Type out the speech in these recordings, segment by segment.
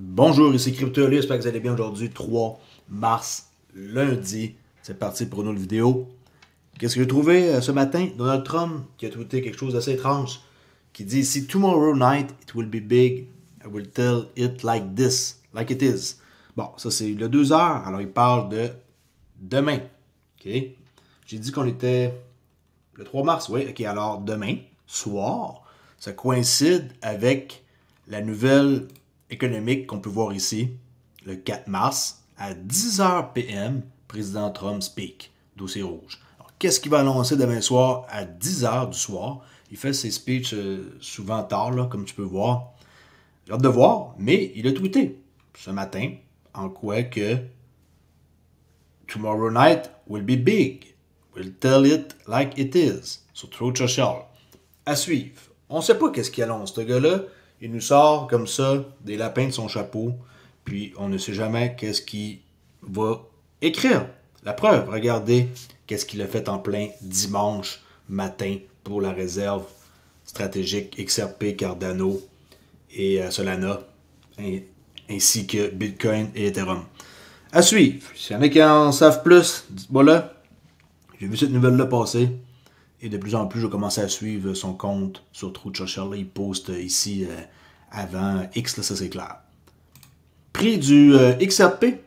Bonjour, ici CryptoLu, j'espère que vous allez bien aujourd'hui, 3 mars, lundi. C'est parti pour une autre vidéo. Qu'est-ce que j'ai trouvé ce matin? Donald Trump qui a tweeté quelque chose d'assez étrange, qui dit ici, "Tomorrow night, it will be big. I will tell it like this, like it is." Bon, ça c'est le 2 heures, alors il parle de demain. OK? J'ai dit qu'on était le 3 mars, oui. OK, alors demain, soir, ça coïncide avec la nouvelle économique qu'on peut voir ici, le 4 mars, à 10h PM, président Trump speak, dossier rouge. Alors, qu'est-ce qu'il va annoncer demain soir à 10h du soir? Il fait ses speeches souvent tard, là, comme tu peux voir. J'ai hâte de voir, mais il a tweeté ce matin en quoi que "Tomorrow night will be big. We'll tell it like it is." Sur Truth Social. À suivre. On ne sait pas qu'est-ce qu'il annonce, ce gars-là. Il nous sort comme ça des lapins de son chapeau, puis on ne sait jamais qu'est-ce qu'il va écrire. La preuve, regardez qu'est-ce qu'il a fait en plein dimanche matin pour la réserve stratégique XRP, Cardano et Solana, ainsi que Bitcoin et Ethereum. À suivre. S'il y en a qui en savent plus, dites-moi là. J'ai vu cette nouvelle-là passer. Et de plus en plus, je commence à suivre son compte sur Truth Social. Il poste ici avant X, là, ça c'est clair. Prix du XRP,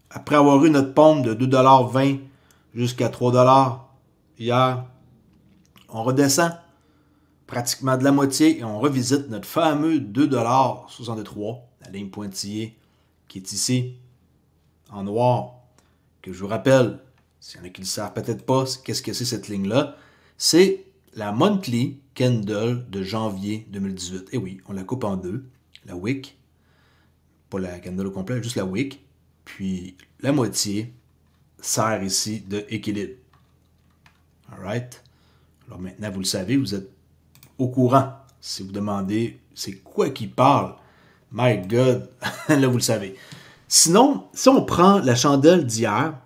après avoir eu notre pompe de 2,20$ jusqu'à 3$ hier, on redescend pratiquement de la moitié et on revisite notre fameux 2,63$, la ligne pointillée qui est ici, en noir, que je vous rappelle, s'il y en a qui ne le savent peut-être pas, qu'est-ce que c'est cette ligne-là? C'est la monthly candle de janvier 2018. Et oui, on la coupe en deux. La wick, pas la candle au complet, juste la wick. Puis la moitié sert ici de équilibre. Alright? Alors maintenant, vous le savez, vous êtes au courant. Si vous demandez c'est quoi qui parle, my God, là vous le savez. Sinon, si on prend la chandelle d'hier,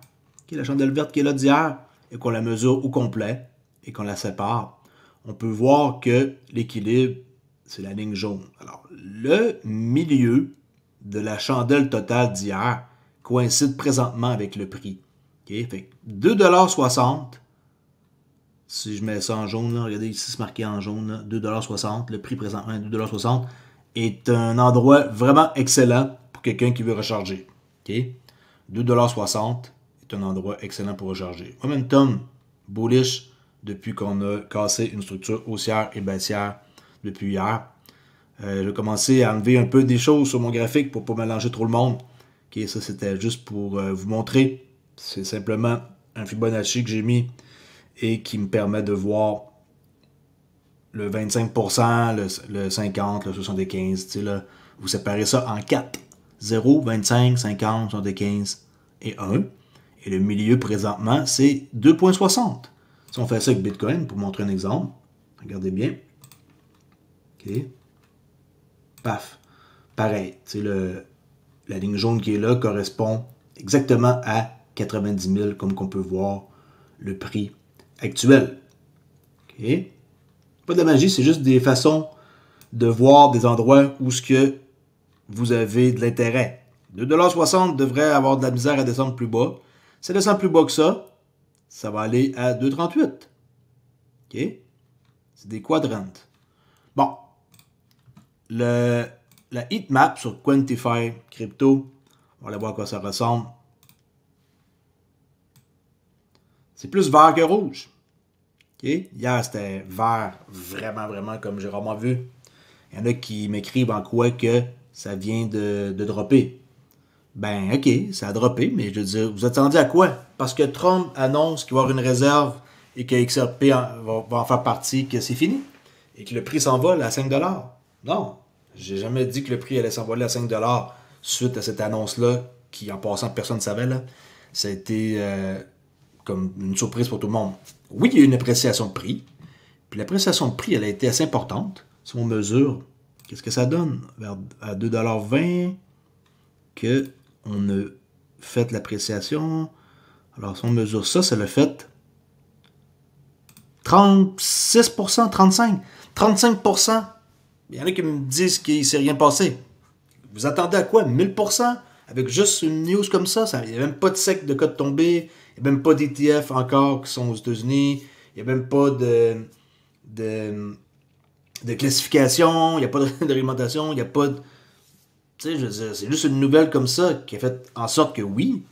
la chandelle verte qui est là d'hier, et qu'on la mesure au complet, et qu'on la sépare, on peut voir que l'équilibre, c'est la ligne jaune. Alors, le milieu de la chandelle totale d'hier coïncide présentement avec le prix. Okay? Fait 2,60$, si je mets ça en jaune, là, regardez ici, c'est marqué en jaune, 2,60$, le prix présentement est 2,60$, est un endroit vraiment excellent pour quelqu'un qui veut recharger. Okay? 2,60$ est un endroit excellent pour recharger. Momentum bullish depuis qu'on a cassé une structure haussière et baissière depuis hier. J'ai commencé à enlever un peu des choses sur mon graphique pour ne pas mélanger trop le monde. Okay, ça, c'était juste pour vous montrer. C'est simplement un Fibonacci que j'ai mis et qui me permet de voir le 25%, le 50%, le 75%. Là, vous séparez ça en 4. 0, 25, 50, 75 et 1. Et le milieu présentement, c'est 2,60. Si on fait ça avec Bitcoin, pour montrer un exemple, regardez bien. OK. Paf. Pareil. La ligne jaune qui est là correspond exactement à 90 000, comme qu'on peut voir le prix actuel. OK. Pas de magie, c'est juste des façons de voir des endroits où ce que vous avez de l'intérêt. 2,60$ devrait avoir de la misère à descendre plus bas. Si ça descend plus bas que ça va aller à 2,38$. OK? C'est des quadrants. Bon. La heatmap sur Quantify Crypto, on va aller voir à quoi ça ressemble. C'est plus vert que rouge. OK? Hier, c'était vert, vraiment, vraiment, comme j'ai rarement vu. Il y en a qui m'écrivent en quoi que ça vient de dropper. Ben, OK, ça a droppé, mais je veux dire, vous attendez à quoi? Parce que Trump annonce qu'il va y avoir une réserve et que XRP va en faire partie, que c'est fini. Et que le prix s'envole à 5$. Non, j'ai jamais dit que le prix allait s'envoler à 5$ suite à cette annonce-là, qui, en passant, personne ne savait, là. Ça a été comme une surprise pour tout le monde. Oui, il y a eu une appréciation de prix. Puis l'appréciation de prix, elle a été assez importante. Si on mesure, qu'est-ce que ça donne? À 2,20$ que on a fait l'appréciation. Alors, si on mesure ça, ça l'a fait 36%, 35%. 35%. Il y en a qui me disent qu'il ne s'est rien passé. Vous attendez à quoi? 1000%? Avec juste une news comme ça? Il n'y a même pas de SEC de code tombé. Il n'y a même pas d'ETF encore qui sont aux États-Unis. Il n'y a même pas de classification. Il n'y a pas de réglementation. Il n'y a pas de... Tu sais, je veux dire, c'est juste une nouvelle comme ça qui a fait en sorte que oui,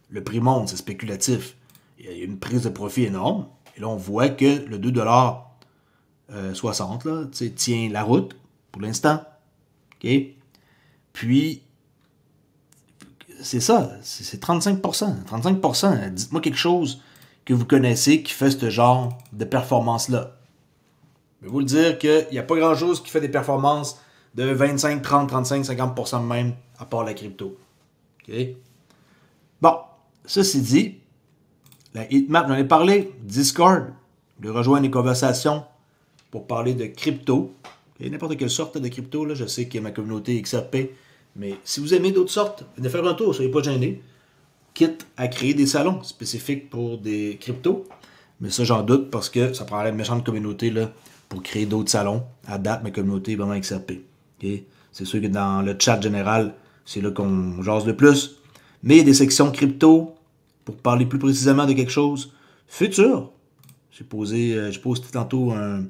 le prix monte, c'est spéculatif. Il y a une prise de profit énorme. Et là, on voit que le 2,60 là, tient la route pour l'instant. OK? Puis, c'est ça, c'est 35%. 35%, dites-moi quelque chose que vous connaissez qui fait ce genre de performance-là. Je vais vous le dire qu'il n'y a pas grand-chose qui fait des performances de 25, 30, 35, 50% même, à part la crypto. OK? Bon, ceci dit, la heatmap, j'en ai parlé, Discord, de rejoindre les conversations pour parler de crypto. Et n'importe quelle sorte de crypto, là, je sais qu'il y a ma communauté XRP, mais si vous aimez d'autres sortes, venez faire un tour, soyez pas gênés. Quitte à créer des salons spécifiques pour des cryptos. Mais ça, j'en doute parce que ça prendrait une méchante communauté là, pour créer d'autres salons. À date, ma communauté est vraiment XRP. Okay? C'est sûr que dans le chat général, c'est là qu'on jase le plus. Mais il y a des sections crypto pour parler plus précisément de quelque chose futur. J'ai posté tantôt un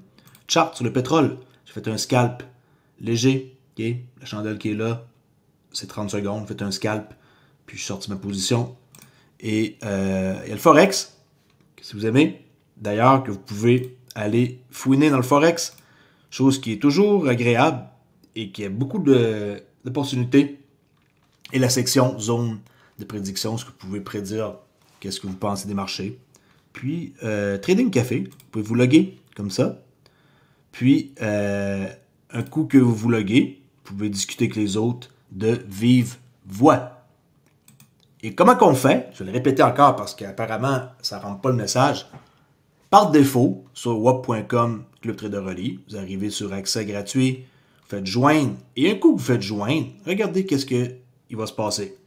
chart sur le pétrole. J'ai fait un scalp léger. Okay? La chandelle qui est là, c'est 30 secondes. J'ai fait un scalp. Puis je suis sorti de ma position. Et il y a le Forex, si vous aimez. D'ailleurs, que vous pouvez aller fouiner dans le Forex. Chose qui est toujours agréable et qui a beaucoup d'opportunités. Et la section zone de prédiction, ce que vous pouvez prédire, qu'est-ce que vous pensez des marchés. Puis, Trading Café, vous pouvez vous loguer comme ça. Puis, un coup que vous vous loguez, vous pouvez discuter avec les autres de vive voix. Et comment qu'on fait? Je vais le répéter encore parce qu'apparemment, ça ne rend pas le message. Par défaut, sur wap.com, Club Trader Relais, vous arrivez sur accès gratuit, vous faites joindre. Et un coup que vous faites joindre, regardez qu'est-ce qu'il va se passer.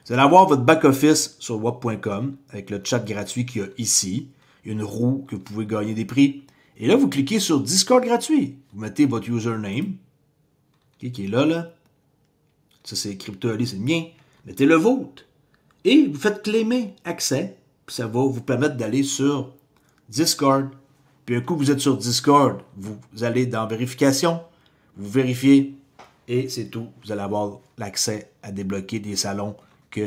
Vous allez avoir votre back-office sur wap.com avec le chat gratuit qu'il y a ici. Il y a une roue que vous pouvez gagner des prix. Et là, vous cliquez sur Discord gratuit. Vous mettez votre username, qui est là. Ça, c'est Crypto Relais, c'est le mien. Mettez le vôtre. Et vous faites claimer accès. Puis ça va vous permettre d'aller sur Discord. Puis un coup vous êtes sur Discord, vous allez dans vérification, vous vérifiez et c'est tout. Vous allez avoir l'accès à débloquer des salons qui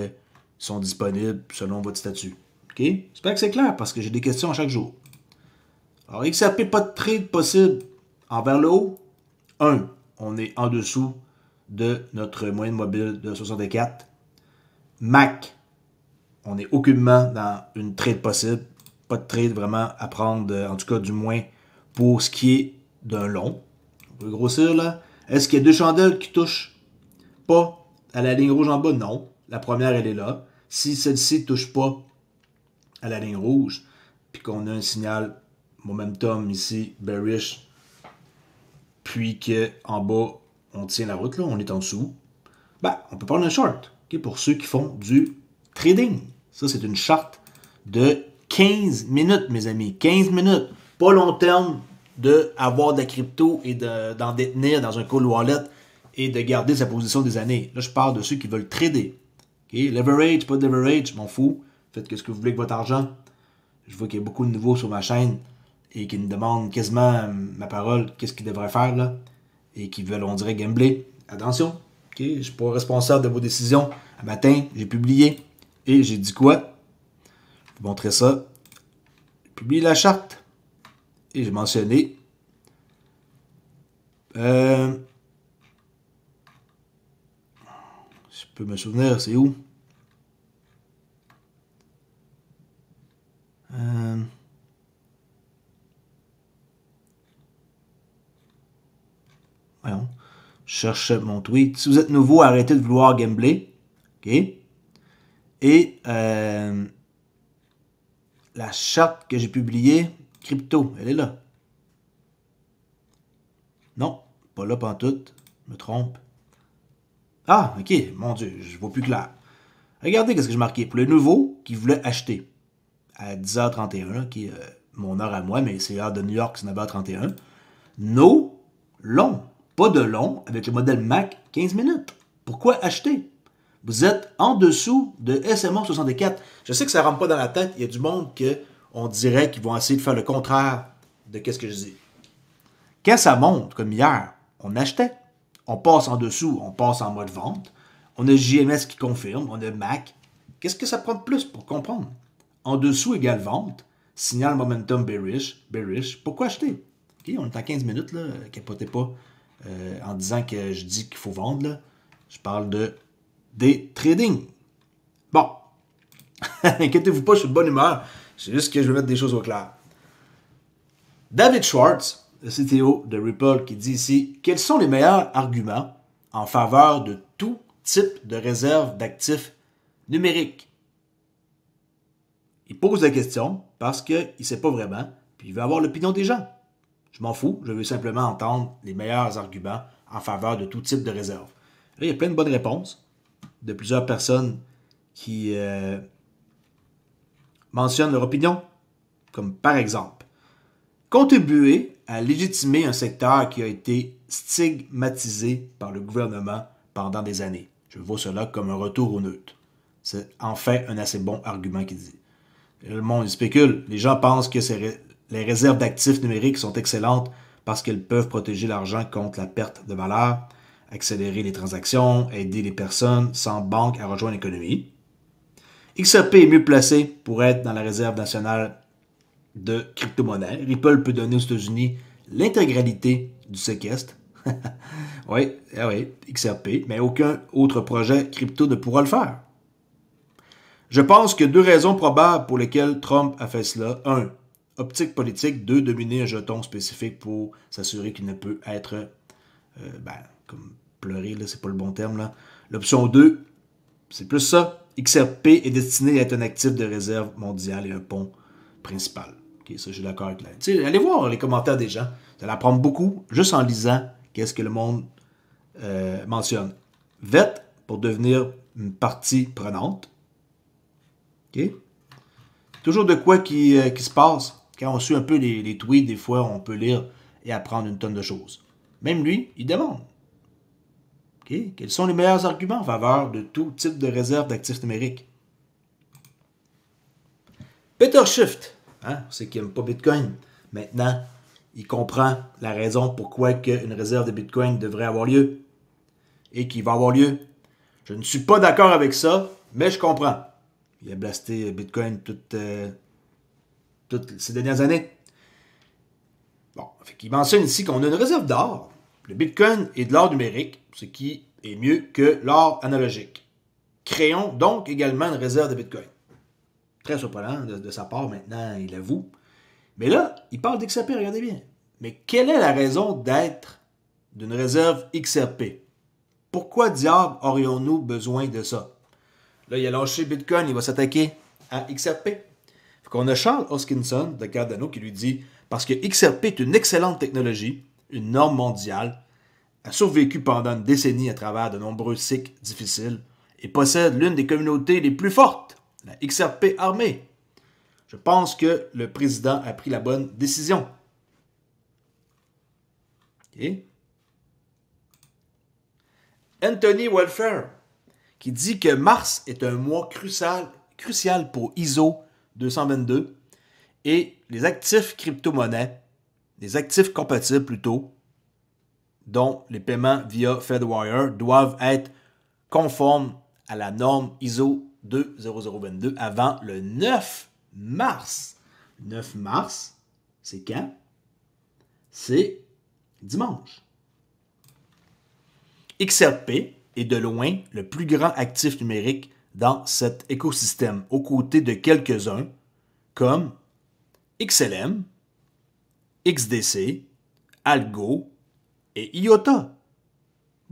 sont disponibles selon votre statut. OK? J'espère que c'est clair parce que j'ai des questions à chaque jour. Alors, XRP, pas de trade possible envers le haut. 1. On est en dessous de notre moyenne mobile de 64. MAC, on n'est aucunement dans une trade possible. Pas de trade vraiment à prendre, en tout cas du moins pour ce qui est d'un long. On peut grossir là. Est-ce qu'il y a deux chandelles qui touchent pas à la ligne rouge en bas? Non. La première, elle est là. Si celle-ci ne touche pas à la ligne rouge, puis qu'on a un signal momentum ici, bearish, puis qu'en bas, on tient la route, là, on est en dessous, ben, on peut prendre un short. Okay, pour ceux qui font du trading. Ça, c'est une charte de 15 minutes, mes amis. 15 minutes. Pas long terme d'avoir de la crypto et d'en détenir dans un cold wallet et de garder sa position des années. Là, je parle de ceux qui veulent trader. Okay? Leverage, pas de leverage, je m'en fous. Faites ce que vous voulez avec votre argent. Je vois qu'il y a beaucoup de nouveaux sur ma chaîne et qui me demandent quasiment ma parole, qu'est-ce qu'ils devraient faire là, et qui veulent, on dirait, gambler. Attention, okay? Je ne suis pas responsable de vos décisions. Un matin, j'ai publié et j'ai dit quoi? Je vais vous montrer ça. J'ai publié la charte et j'ai mentionné je peux me souvenir, c'est où? Voyons. Je cherche mon tweet. Si vous êtes nouveau, arrêtez de vouloir gambler. OK? Et la charte que j'ai publiée, crypto, elle est là. Non, pas là pantoute. Je me trompe. Ah, OK. Mon Dieu, je vois plus clair. Regardez ce que j'ai marqué. Pour les nouveaux qui voulaient acheter à 10h31, là, qui est mon heure à moi, mais c'est l'heure de New York, c'est 9h31. No long. Pas de long avec le modèle Mac, 15 minutes. Pourquoi acheter? Vous êtes en dessous de SMA 64. Je sais que ça ne rentre pas dans la tête. Il y a du monde qu'on dirait qu'ils vont essayer de faire le contraire de ce que je dis. Quand ça monte, comme hier, on achetait. On passe en dessous, on passe en mode vente. On a JMS qui confirme, on a MAC. Qu'est-ce que ça prend de plus pour comprendre? En dessous égale vente. Signal momentum bearish. Pourquoi acheter? Okay, on est à 15 minutes, là. Capotez pas en disant que je dis qu'il faut vendre. Là. Je parle de day trading. Bon. Inquiétez-vous pas, je suis de bonne humeur. C'est juste que je vais mettre des choses au clair. David Schwartz, le CTO de Ripple, qui dit ici « Quels sont les meilleurs arguments en faveur de tout type de réserve d'actifs numériques? » Il pose la question parce qu'il ne sait pas vraiment, puis il veut avoir l'opinion des gens. Je m'en fous, je veux simplement entendre les meilleurs arguments en faveur de tout type de réserve. Là, il y a plein de bonnes réponses de plusieurs personnes qui mentionnent leur opinion, comme par exemple, contribuer à légitimer un secteur qui a été stigmatisé par le gouvernement pendant des années. Je vois cela comme un retour au neutre. C'est en fait un assez bon argument qu'il dit. Le monde spécule. Les gens pensent que les réserves d'actifs numériques sont excellentes parce qu'elles peuvent protéger l'argent contre la perte de valeur, accélérer les transactions, aider les personnes sans banque à rejoindre l'économie. XRP est mieux placé pour être dans la réserve nationale de crypto-monnaie. Ripple peut donner aux États-Unis l'intégralité du séquestre. Oui, XRP, mais aucun autre projet crypto ne pourra le faire. Je pense que deux raisons probables pour lesquelles Trump a fait cela. 1. Optique politique. 2. Dominer un jeton spécifique pour s'assurer qu'il ne peut être comme pleurer, là, c'est pas le bon terme. Là. L'option 2, c'est plus ça. XRP est destiné à être un actif de réserve mondiale et un pont principal. Ok, ça, je suis d'accord avec là. Allez voir les commentaires des gens. Vous allez apprendre beaucoup juste en lisant qu'est-ce que le monde mentionne. VET pour devenir une partie prenante. Okay. Toujours de quoi qui se passe. Quand on suit un peu les tweets, des fois, on peut lire et apprendre une tonne de choses. Même lui, il demande. Okay. Quels sont les meilleurs arguments en faveur de tout type de réserve d'actifs numériques? Peter Schiff, c'est qu'il n'aime pas Bitcoin. Maintenant, il comprend la raison pourquoi une réserve de Bitcoin devrait avoir lieu et qu'il va avoir lieu. Je ne suis pas d'accord avec ça, mais je comprends. Il a blasté Bitcoin toutes ces dernières années. Bon, il mentionne ici qu'on a une réserve d'or. Le Bitcoin est de l'or numérique, ce qui est mieux que l'or analogique. Créons donc également une réserve de Bitcoin. Très surprenant de sa part, maintenant, il avoue. Mais là, il parle d'XRP, regardez bien. Mais quelle est la raison d'être d'une réserve XRP? Pourquoi diable aurions-nous besoin de ça? Là, il a lâché Bitcoin, il va s'attaquer à XRP. On a Charles Hoskinson de Cardano qui lui dit « Parce que XRP est une excellente technologie, une norme mondiale, a survécu pendant une décennie à travers de nombreux cycles difficiles et possède l'une des communautés les plus fortes, la XRP armée. Je pense que le président a pris la bonne décision. » Okay. Anthony Welfare qui dit que mars est un mois crucial pour ISO 222 et les actifs crypto-monnaies, les actifs compatibles plutôt, dont les paiements via Fedwire doivent être conformes à la norme ISO 20022 avant le 9 mars. Le 9 mars, c'est quand? C'est dimanche. XRP est de loin le plus grand actif numérique dans cet écosystème, aux côtés de quelques-uns comme XLM, XDC, Algo et IOTA.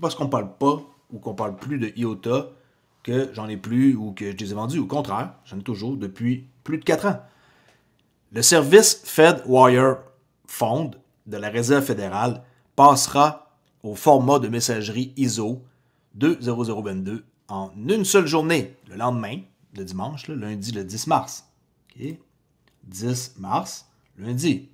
Parce qu'on ne parle pas ou qu'on ne parle plus de IOTA que j'en ai plus ou que je les ai vendus. Au contraire, j'en ai toujours depuis plus de 4 ans. Le service Fedwire Fund de la Réserve fédérale passera au format de messagerie ISO 20022 en une seule journée, le lendemain, le dimanche, le lundi, le 10 mars. Okay. 10 mars, lundi.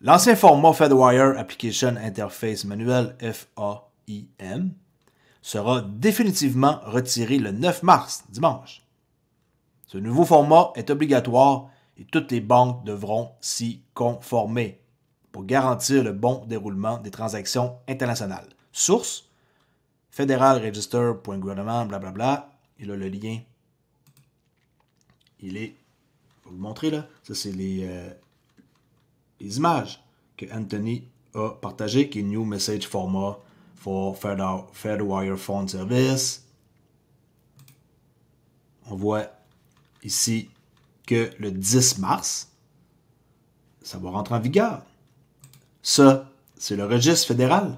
L'ancien format Fedwire Application Interface Manuel, FAIM, sera définitivement retiré le 9 mars, dimanche. Ce nouveau format est obligatoire et toutes les banques devront s'y conformer pour garantir le bon déroulement des transactions internationales. Source, federalregister.gouvernement, blablabla. Et là, le lien, il est, je vais vous le montrer là, ça c'est les images que Anthony a partagées, qui est New Message Format for Fedwire Phone Service. On voit ici que le 10 mars, ça va rentrer en vigueur. Ça, c'est le registre fédéral.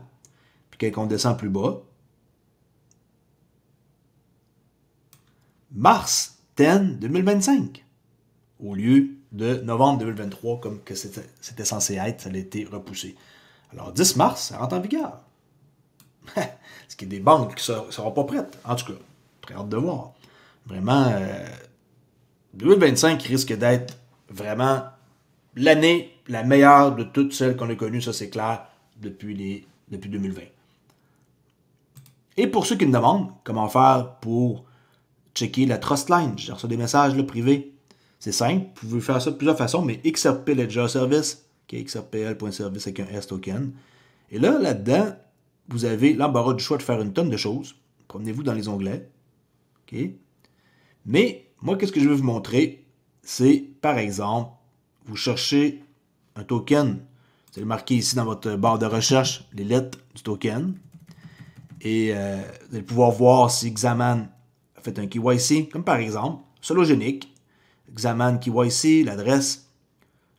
Puis quand on descend plus bas, mars 10 2025, au lieu de novembre 2023, comme que c'était censé être, ça a été repoussé. Alors 10 mars, ça rentre en vigueur. Ce qui est des banques qui ne seront pas prêtes. En tout cas, très hâte de voir. Vraiment, 2025 risque d'être vraiment l'année la meilleure de toutes celles qu'on a connues, ça c'est clair, depuis 2020. Et pour ceux qui me demandent comment faire pour checker la Trustline, j'ai reçu des messages là, privés. C'est simple, vous pouvez faire ça de plusieurs façons, mais XRP Ledger Service, qui est xrpl.service avec un S token. Et là, là-dedans, vous avez l'embarras du choix de faire une tonne de choses. Promenez-vous dans les onglets. Okay? Mais moi, qu'est-ce que je vais vous montrer? C'est, par exemple, vous cherchez un token. Vous allez marquer ici dans votre barre de recherche les lettres du token. Et vous allez pouvoir voir si Xaman a fait un KYC, comme par exemple, Sologenic, Xaman KYC, l'adresse,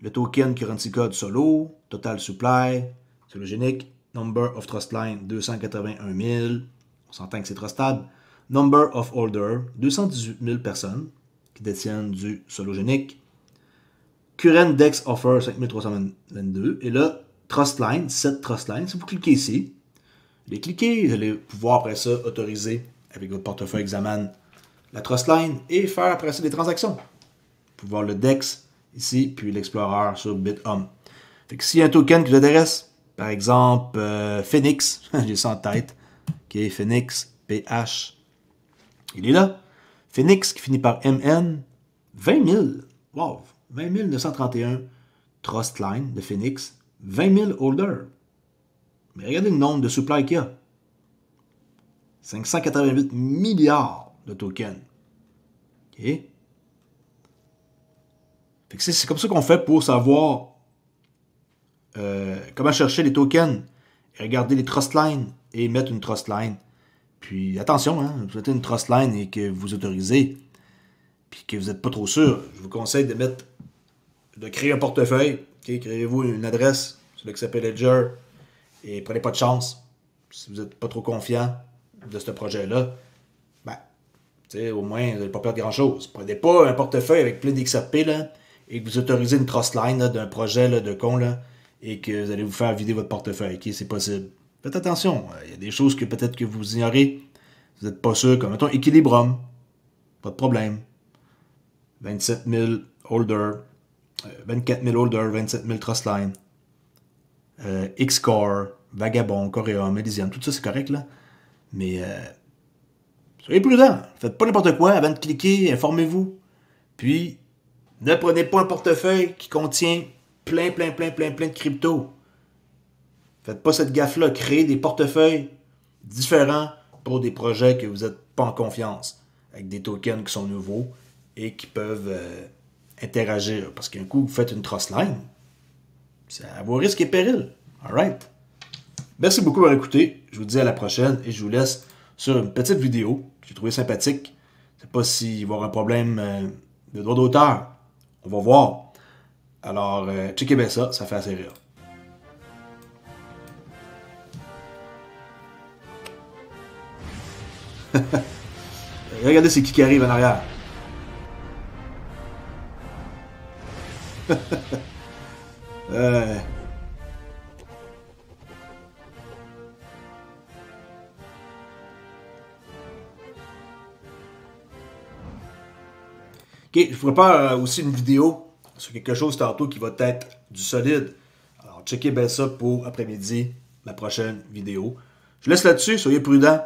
le token currency code Solo, Total Supply, Sologenic, Number of Trustline 281 000, on s'entend que c'est trustable, Number of Holder 218 000 personnes qui détiennent du Sologenic, Current Dex Offer 5322, et là, Trustline, 7 Trustline, si vous cliquez ici, les cliquez, vous allez pouvoir après ça autoriser avec votre portefeuille Xaman la Trustline et faire après ça des transactions. Vous pouvez voir le DEX ici, puis l'Explorer sur BitHome. Fait que s'il y a un token qui vous intéresse, par exemple Phoenix, j'ai ça en tête, qui est Phoenix PH, il est là. Phoenix qui finit par MN, 20 000, wow, 20 931 Trustline de Phoenix, 20 000 holders. Mais regardez le nombre de supply qu'il y a. 588 milliards de tokens. OK? Fait que c'est comme ça qu'on fait pour savoir comment chercher les tokens. Regarder les trust lines et mettre une trust line. Puis attention, hein, vous mettez une trust line et que vous autorisez, puis que vous n'êtes pas trop sûr, je vous conseille de créer un portefeuille. Okay? Créez-vous une adresse sur l'XRP Ledger. Et prenez pas de chance. Si vous n'êtes pas trop confiant de ce projet-là, ben, au moins, vous n'allez pas perdre grand-chose. Prenez pas un portefeuille avec plein d'XRP là, et que vous autorisez une trust line d'un projet là, de con là, et que vous allez vous faire vider votre portefeuille. Okay? C'est possible. Faites attention. Il y a des choses que peut-être que vous ignorez. Vous n'êtes pas sûr. Comme, mettons, Equilibrium. Pas de problème. 27 000 holders. 24 000 holders, 27 000 trust line. Xcore, Vagabond, Coreum, Elysium, tout ça c'est correct là. Mais soyez prudents. Faites pas n'importe quoi avant de cliquer, informez-vous. Puis, ne prenez pas un portefeuille qui contient plein de crypto. Faites pas cette gaffe-là. Créez des portefeuilles différents pour des projets que vous n'êtes pas en confiance. Avec des tokens qui sont nouveaux et qui peuvent interagir. Parce qu'un coup, vous faites une trust line. C'est à vos risques et périls. Alright. Merci beaucoup d'avoir écouté. Je vous dis à la prochaine et je vous laisse sur une petite vidéo que j'ai trouvée sympathique. Je ne sais pas s'il va y avoir un problème de droit d'auteur. On va voir. Alors, checkez bien ça, ça fait assez rire. Regardez c'est qui arrive en arrière. Ok, je vous prépare aussi une vidéo sur quelque chose tantôt qui va être du solide. Alors, checkez bien ça pour après-midi, la prochaine vidéo. Je laisse là-dessus, soyez prudents.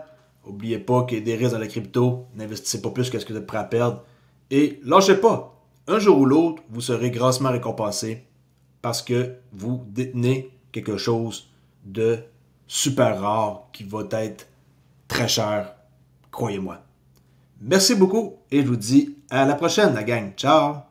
N'oubliez pas qu'il y a des risques dans la crypto. N'investissez pas plus que ce que vous êtes prêt à perdre. Et lâchez pas. Un jour ou l'autre, vous serez grassement récompensé parce que vous détenez quelque chose de super rare qui va être très cher. Croyez-moi. Merci beaucoup et je vous dis à la prochaine, la gang. Ciao!